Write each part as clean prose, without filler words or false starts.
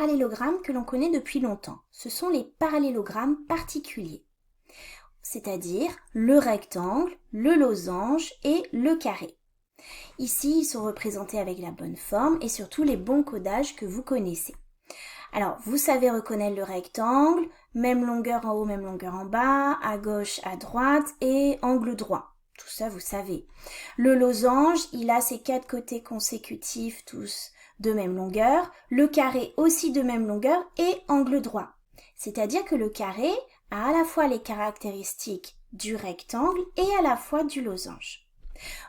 parallélogrammes que l'on connaît depuis longtemps. Ce sont les parallélogrammes particuliers, c'est-à-dire le rectangle, le losange et le carré. Ici, ils sont représentés avec la bonne forme et surtout les bons codages que vous connaissez. Alors, vous savez reconnaître le rectangle, même longueur en haut, même longueur en bas, à gauche, à droite et angle droit. Tout ça, vous savez. Le losange, il a ses 4 côtés consécutifs, tous de même longueur. Le carré aussi de même longueur et angle droit. C'est-à-dire que le carré a à la fois les caractéristiques du rectangle et à la fois du losange.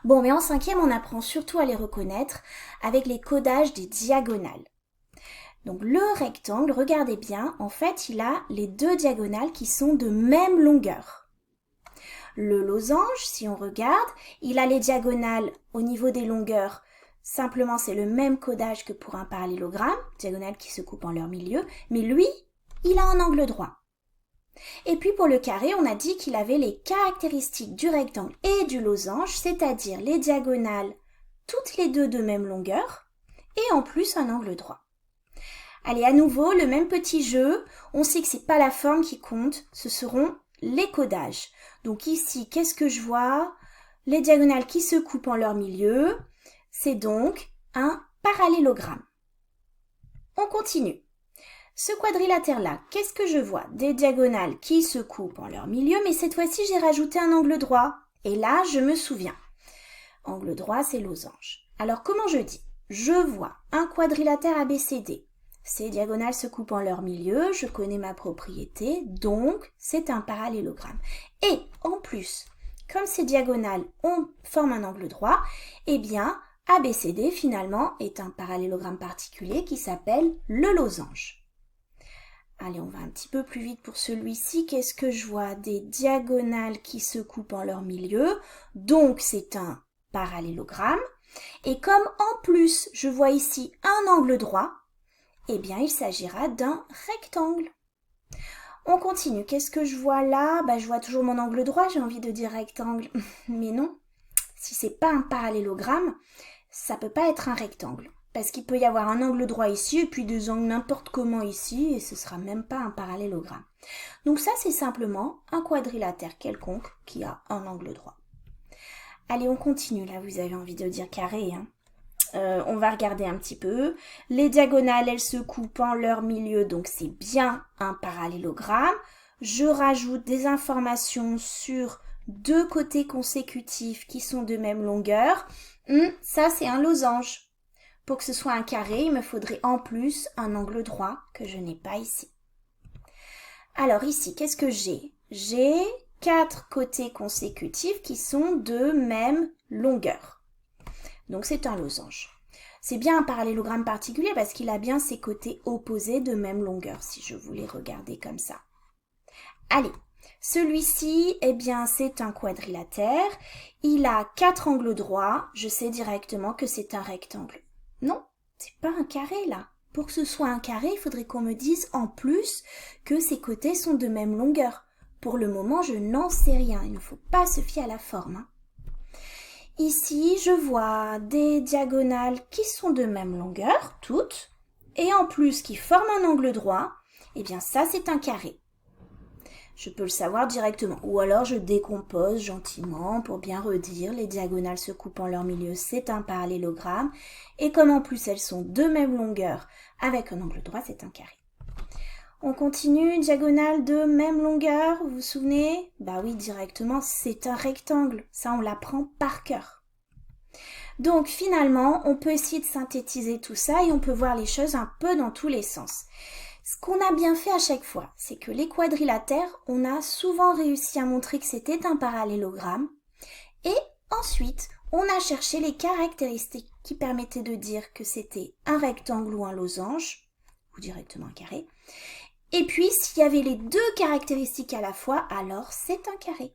Bon, mais en 5e, on apprend surtout à les reconnaître avec les codages des diagonales. Donc le rectangle, regardez bien, en fait, il a les 2 diagonales qui sont de même longueur. Le losange, si on regarde, il a les diagonales au niveau des longueurs. Simplement, c'est le même codage que pour un parallélogramme, diagonales qui se coupent en leur milieu, mais lui, il a un angle droit. Et puis pour le carré, on a dit qu'il avait les caractéristiques du rectangle et du losange, c'est-à-dire les diagonales, toutes les 2 de même longueur, et en plus un angle droit. Allez, à nouveau, le même petit jeu. On sait que c'est pas la forme qui compte, ce seront les codages. Donc ici, qu'est-ce que je vois? Les diagonales qui se coupent en leur milieu. C'est donc un parallélogramme. On continue. Ce quadrilatère-là, qu'est-ce que je vois? Des diagonales qui se coupent en leur milieu, mais cette fois-ci, j'ai rajouté un angle droit. Et là, je me souviens. Angle droit, c'est losange. Alors, comment je dis? Je vois un quadrilatère ABCD. Ces diagonales se coupent en leur milieu, je connais ma propriété, donc c'est un parallélogramme. Et en plus, comme ces diagonales forment un angle droit, eh bien, ABCD finalement est un parallélogramme particulier qui s'appelle le losange. Allez, on va un petit peu plus vite pour celui-ci. Qu'est-ce que je vois? Des diagonales qui se coupent en leur milieu, donc c'est un parallélogramme. Et comme en plus, je vois ici un angle droit, eh bien, il s'agira d'un rectangle. On continue. Qu'est-ce que je vois là? Je vois toujours mon angle droit, j'ai envie de dire rectangle. Mais non, si c'est pas un parallélogramme, ça peut pas être un rectangle. Parce qu'il peut y avoir un angle droit ici et puis des angles n'importe comment ici et ce sera même pas un parallélogramme. Donc ça, c'est simplement un quadrilatère quelconque qui a un angle droit. Allez, on continue. Là, vous avez envie de dire carré, hein. On va regarder un petit peu. Les diagonales, elles se coupent en leur milieu, donc c'est bien un parallélogramme. Je rajoute des informations sur 2 côtés consécutifs qui sont de même longueur. Ça, c'est un losange. Pour que ce soit un carré, il me faudrait en plus un angle droit que je n'ai pas ici. Alors ici, qu'est-ce que j'ai? J'ai 4 côtés consécutifs qui sont de même longueur. Donc c'est un losange. C'est bien un parallélogramme particulier parce qu'il a bien ses côtés opposés de même longueur, si je voulais regarder comme ça. Allez, celui-ci, eh bien c'est un quadrilatère. Il a 4 angles droits. Je sais directement que c'est un rectangle. Non, c'est pas un carré là. Pour que ce soit un carré, il faudrait qu'on me dise en plus que ses côtés sont de même longueur. Pour le moment, je n'en sais rien. Il ne faut pas se fier à la forme, hein. Ici, je vois des diagonales qui sont de même longueur, toutes, et en plus qui forment un angle droit. Eh bien ça, c'est un carré. Je peux le savoir directement. Ou alors, je décompose gentiment pour bien redire. Les diagonales se coupent en leur milieu, c'est un parallélogramme. Et comme en plus, elles sont de même longueur avec un angle droit, c'est un carré. On continue, diagonale de même longueur, vous vous souvenez? Bah oui, directement, c'est un rectangle. Ça, on l'apprend par cœur. Donc finalement, on peut essayer de synthétiser tout ça et on peut voir les choses un peu dans tous les sens. Ce qu'on a bien fait à chaque fois, c'est que les quadrilatères, on a souvent réussi à montrer que c'était un parallélogramme. Et ensuite, on a cherché les caractéristiques qui permettaient de dire que c'était un rectangle ou un losange, ou directement un carré. Et puis, s'il y avait les 2 caractéristiques à la fois, alors c'est un carré.